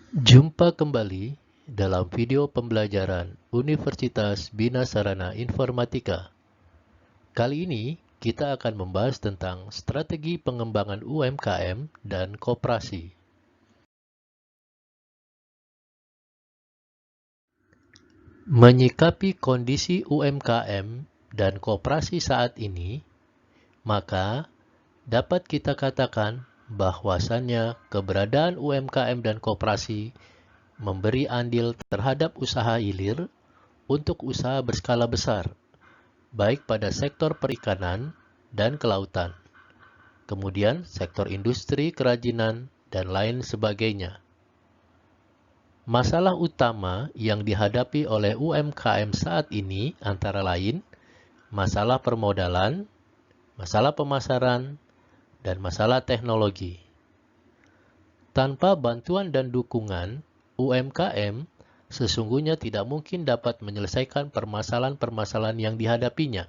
Jumpa kembali dalam video pembelajaran Universitas Bina Sarana Informatika. Kali ini kita akan membahas tentang strategi pengembangan UMKM dan koperasi. Menyikapi kondisi UMKM dan koperasi saat ini, maka dapat kita katakan bahwasannya keberadaan UMKM dan koperasi memberi andil terhadap usaha hilir untuk usaha berskala besar, baik pada sektor perikanan dan kelautan, kemudian sektor industri, kerajinan, dan lain sebagainya. Masalah utama yang dihadapi oleh UMKM saat ini antara lain masalah permodalan, masalah pemasaran, dan masalah teknologi. Tanpa bantuan dan dukungan, UMKM sesungguhnya tidak mungkin dapat menyelesaikan permasalahan-permasalahan yang dihadapinya.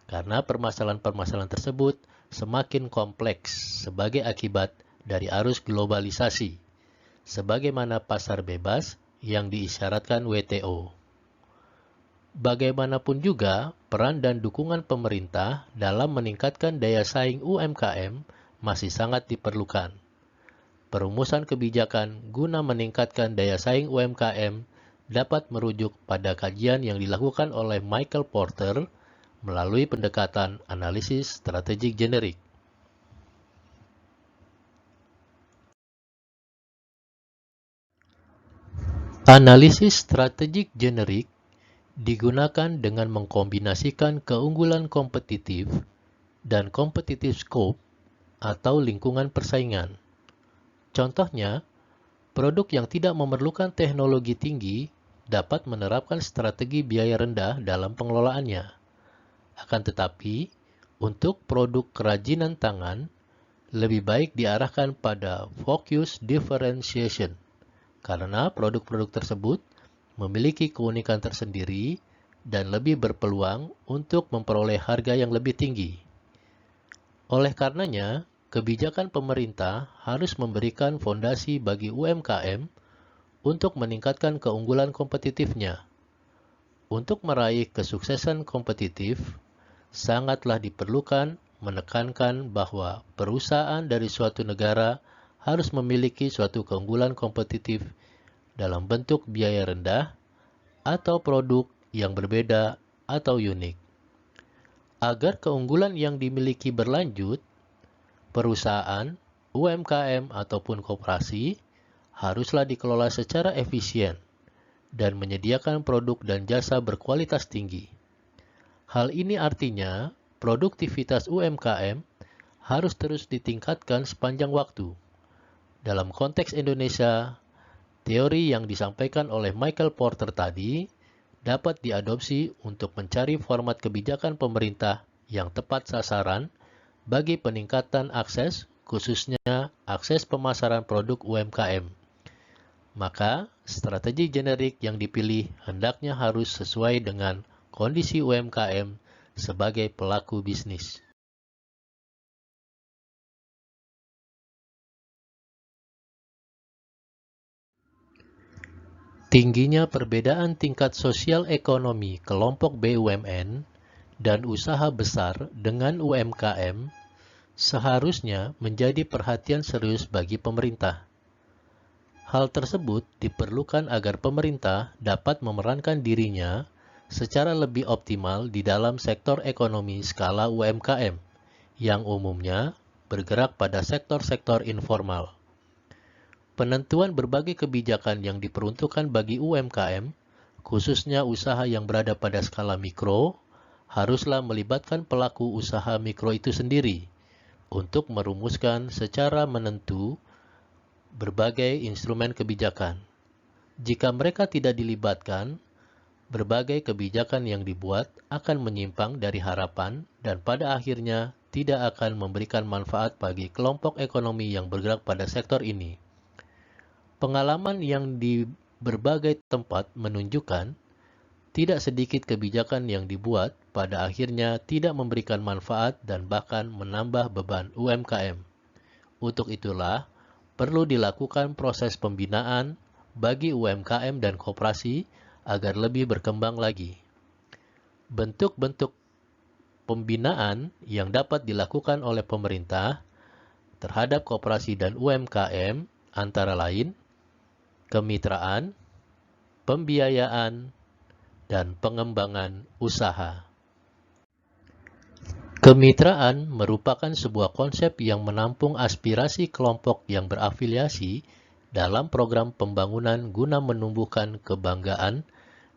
Karena permasalahan-permasalahan tersebut semakin kompleks sebagai akibat dari arus globalisasi, sebagaimana pasar bebas yang diisyaratkan WTO. Bagaimanapun juga, peran dan dukungan pemerintah dalam meningkatkan daya saing UMKM masih sangat diperlukan. Perumusan kebijakan guna meningkatkan daya saing UMKM dapat merujuk pada kajian yang dilakukan oleh Michael Porter melalui pendekatan analisis strategik generik. Analisis strategik generik digunakan dengan mengkombinasikan keunggulan kompetitif dan competitive scope atau lingkungan persaingan. Contohnya, produk yang tidak memerlukan teknologi tinggi dapat menerapkan strategi biaya rendah dalam pengelolaannya. Akan tetapi, untuk produk kerajinan tangan, lebih baik diarahkan pada focus differentiation, karena produk-produk tersebut memiliki keunikan tersendiri dan lebih berpeluang untuk memperoleh harga yang lebih tinggi. Oleh karenanya, kebijakan pemerintah harus memberikan fondasi bagi UMKM untuk meningkatkan keunggulan kompetitifnya. Untuk meraih kesuksesan kompetitif, sangatlah diperlukan menekankan bahwa perusahaan dari suatu negara harus memiliki suatu keunggulan kompetitif dalam bentuk biaya rendah atau produk yang berbeda atau unik. Agar keunggulan yang dimiliki berlanjut, perusahaan, UMKM ataupun koperasi haruslah dikelola secara efisien dan menyediakan produk dan jasa berkualitas tinggi. Hal ini artinya produktivitas UMKM harus terus ditingkatkan sepanjang waktu. Dalam konteks Indonesia, teori yang disampaikan oleh Michael Porter tadi dapat diadopsi untuk mencari format kebijakan pemerintah yang tepat sasaran bagi peningkatan akses, khususnya akses pemasaran produk UMKM. Maka, strategi generik yang dipilih hendaknya harus sesuai dengan kondisi UMKM sebagai pelaku bisnis. Tingginya perbedaan tingkat sosial ekonomi kelompok BUMN dan usaha besar dengan UMKM seharusnya menjadi perhatian serius bagi pemerintah. Hal tersebut diperlukan agar pemerintah dapat memerankan dirinya secara lebih optimal di dalam sektor ekonomi skala UMKM, yang umumnya bergerak pada sektor-sektor informal. Penentuan berbagai kebijakan yang diperuntukkan bagi UMKM, khususnya usaha yang berada pada skala mikro, haruslah melibatkan pelaku usaha mikro itu sendiri untuk merumuskan secara menentu berbagai instrumen kebijakan. Jika mereka tidak dilibatkan, berbagai kebijakan yang dibuat akan menyimpang dari harapan dan pada akhirnya tidak akan memberikan manfaat bagi kelompok ekonomi yang bergerak pada sektor ini. Pengalaman yang di berbagai tempat menunjukkan tidak sedikit kebijakan yang dibuat pada akhirnya tidak memberikan manfaat dan bahkan menambah beban UMKM. Untuk itulah, perlu dilakukan proses pembinaan bagi UMKM dan koperasi agar lebih berkembang lagi. Bentuk-bentuk pembinaan yang dapat dilakukan oleh pemerintah terhadap koperasi dan UMKM antara lain kemitraan, pembiayaan, dan pengembangan usaha. Kemitraan merupakan sebuah konsep yang menampung aspirasi kelompok yang berafiliasi dalam program pembangunan guna menumbuhkan kebanggaan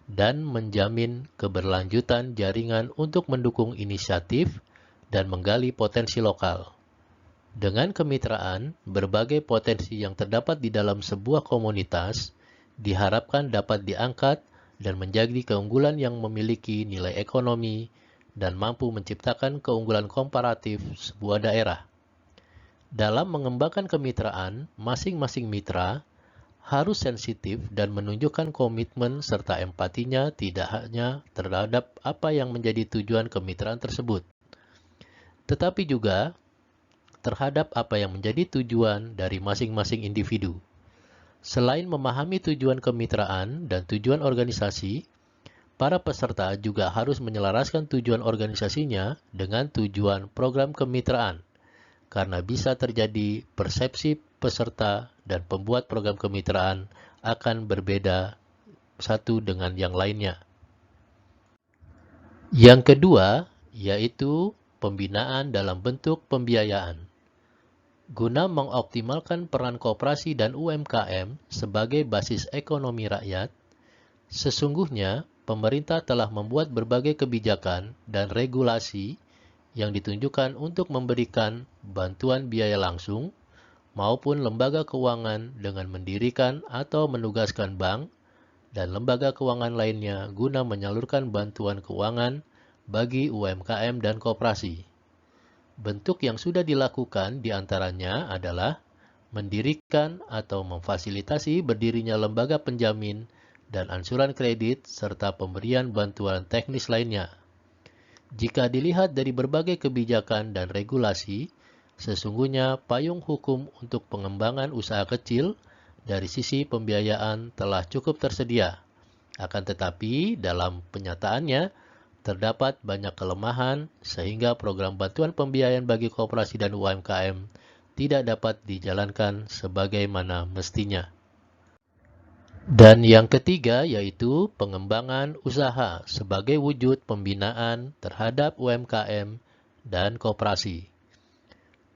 dan menjamin keberlanjutan jaringan untuk mendukung inisiatif dan menggali potensi lokal. Dengan kemitraan, berbagai potensi yang terdapat di dalam sebuah komunitas diharapkan dapat diangkat dan menjadi keunggulan yang memiliki nilai ekonomi dan mampu menciptakan keunggulan komparatif sebuah daerah. Dalam mengembangkan kemitraan, masing-masing mitra harus sensitif dan menunjukkan komitmen serta empatinya tidak hanya terhadap apa yang menjadi tujuan kemitraan tersebut, tetapi juga terhadap apa yang menjadi tujuan dari masing-masing individu. Selain memahami tujuan kemitraan dan tujuan organisasi, para peserta juga harus menyelaraskan tujuan organisasinya dengan tujuan program kemitraan, karena bisa terjadi persepsi peserta dan pembuat program kemitraan akan berbeda satu dengan yang lainnya. Yang kedua, yaitu pembinaan dalam bentuk pembiayaan. Guna mengoptimalkan peran koperasi dan UMKM sebagai basis ekonomi rakyat, sesungguhnya pemerintah telah membuat berbagai kebijakan dan regulasi yang ditunjukkan untuk memberikan bantuan biaya langsung maupun lembaga keuangan dengan mendirikan atau menugaskan bank dan lembaga keuangan lainnya guna menyalurkan bantuan keuangan bagi UMKM dan koperasi. Bentuk yang sudah dilakukan diantaranya adalah mendirikan atau memfasilitasi berdirinya lembaga penjamin dan ansuran kredit serta pemberian bantuan teknis lainnya. Jika dilihat dari berbagai kebijakan dan regulasi, sesungguhnya payung hukum untuk pengembangan usaha kecil dari sisi pembiayaan telah cukup tersedia. Akan tetapi, dalam penyataannya, terdapat banyak kelemahan sehingga program bantuan pembiayaan bagi koperasi dan UMKM tidak dapat dijalankan sebagaimana mestinya. Dan yang ketiga yaitu pengembangan usaha sebagai wujud pembinaan terhadap UMKM dan koperasi.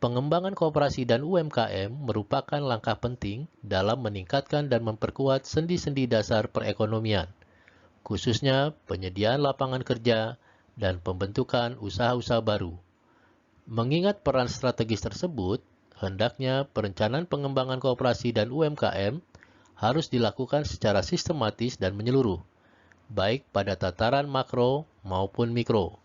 Pengembangan koperasi dan UMKM merupakan langkah penting dalam meningkatkan dan memperkuat sendi-sendi dasar perekonomian, khususnya penyediaan lapangan kerja dan pembentukan usaha-usaha baru. Mengingat peran strategis tersebut, hendaknya perencanaan pengembangan koperasi dan UMKM harus dilakukan secara sistematis dan menyeluruh, baik pada tataran makro maupun mikro.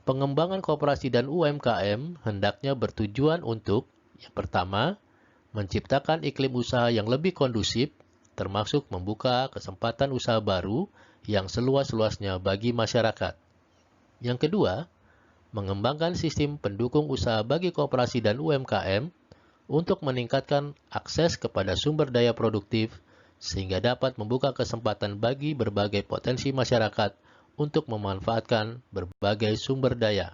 Pengembangan koperasi dan UMKM hendaknya bertujuan untuk, yang pertama, menciptakan iklim usaha yang lebih kondusif, termasuk membuka kesempatan usaha baru yang seluas-luasnya bagi masyarakat. Yang kedua, mengembangkan sistem pendukung usaha bagi koperasi dan UMKM untuk meningkatkan akses kepada sumber daya produktif sehingga dapat membuka kesempatan bagi berbagai potensi masyarakat untuk memanfaatkan berbagai sumber daya.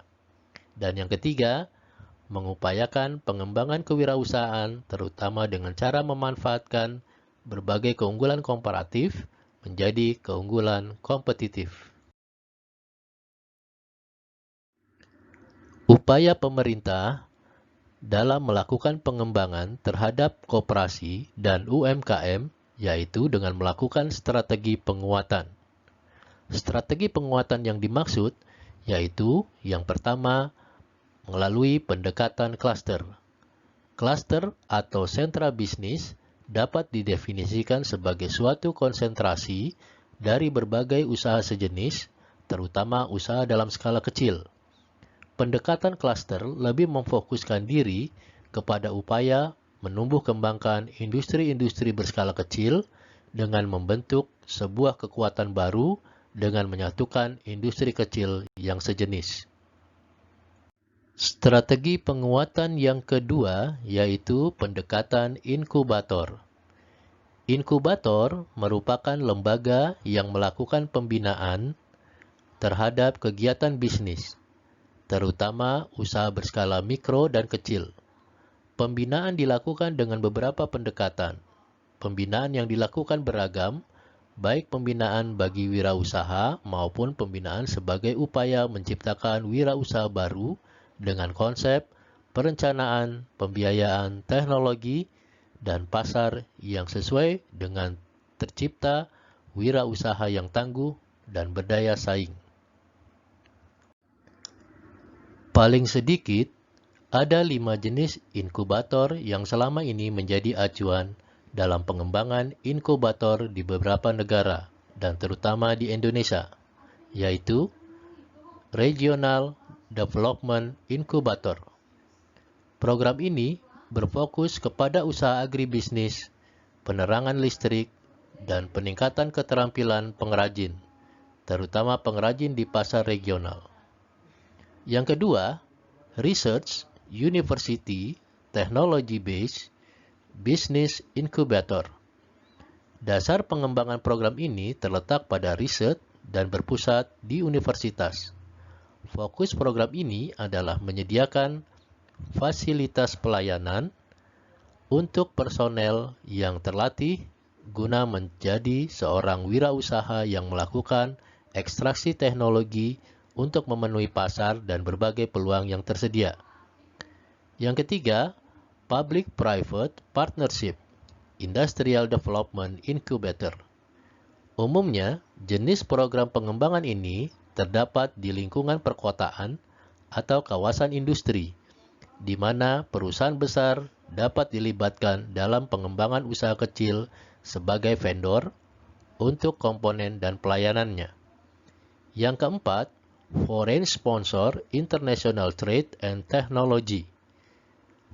Dan yang ketiga, mengupayakan pengembangan kewirausahaan terutama dengan cara memanfaatkan berbagai keunggulan komparatif menjadi keunggulan kompetitif. Upaya pemerintah dalam melakukan pengembangan terhadap koperasi dan UMKM yaitu dengan melakukan strategi penguatan. Strategi penguatan yang dimaksud yaitu yang pertama melalui pendekatan klaster. Klaster atau sentra bisnis dapat didefinisikan sebagai suatu konsentrasi dari berbagai usaha sejenis, terutama usaha dalam skala kecil. Pendekatan klaster lebih memfokuskan diri kepada upaya menumbuh kembangkan industri-industri berskala kecil dengan membentuk sebuah kekuatan baru dengan menyatukan industri kecil yang sejenis. Strategi penguatan yang kedua yaitu pendekatan inkubator. Inkubator merupakan lembaga yang melakukan pembinaan terhadap kegiatan bisnis, terutama usaha berskala mikro dan kecil. Pembinaan dilakukan dengan beberapa pendekatan. Pembinaan yang dilakukan beragam, baik pembinaan bagi wirausaha maupun pembinaan sebagai upaya menciptakan wirausaha baru dengan konsep perencanaan, pembiayaan, teknologi, dan pasar yang sesuai dengan tercipta wirausaha yang tangguh dan berdaya saing. Paling sedikit, ada 5 jenis inkubator yang selama ini menjadi acuan dalam pengembangan inkubator di beberapa negara dan terutama di Indonesia, yaitu Regional Development Incubator. Program ini berfokus kepada usaha agribisnis, penerangan listrik, dan peningkatan keterampilan pengrajin, terutama pengrajin di pasar regional. Yang kedua, Research University Technology Based Business Incubator. Dasar pengembangan program ini terletak pada riset dan berpusat di universitas. Fokus program ini adalah menyediakan fasilitas pelayanan untuk personel yang terlatih guna menjadi seorang wirausaha yang melakukan ekstraksi teknologi untuk memenuhi pasar dan berbagai peluang yang tersedia. Yang ketiga, Public-Private Partnership Industrial Development Incubator. Umumnya, jenis program pengembangan ini terdapat di lingkungan perkotaan atau kawasan industri, di mana perusahaan besar dapat dilibatkan dalam pengembangan usaha kecil sebagai vendor untuk komponen dan pelayanannya. Yang keempat, Foreign Sponsor International Trade and Technology.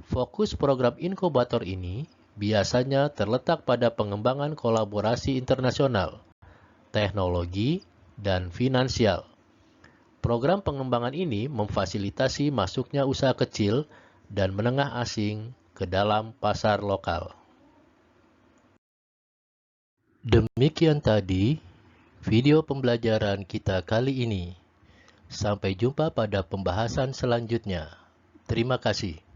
Fokus program inkubator ini biasanya terletak pada pengembangan kolaborasi internasional, teknologi, dan finansial. Program pengembangan ini memfasilitasi masuknya usaha kecil dan menengah asing ke dalam pasar lokal. Demikian tadi video pembelajaran kita kali ini. Sampai jumpa pada pembahasan selanjutnya. Terima kasih.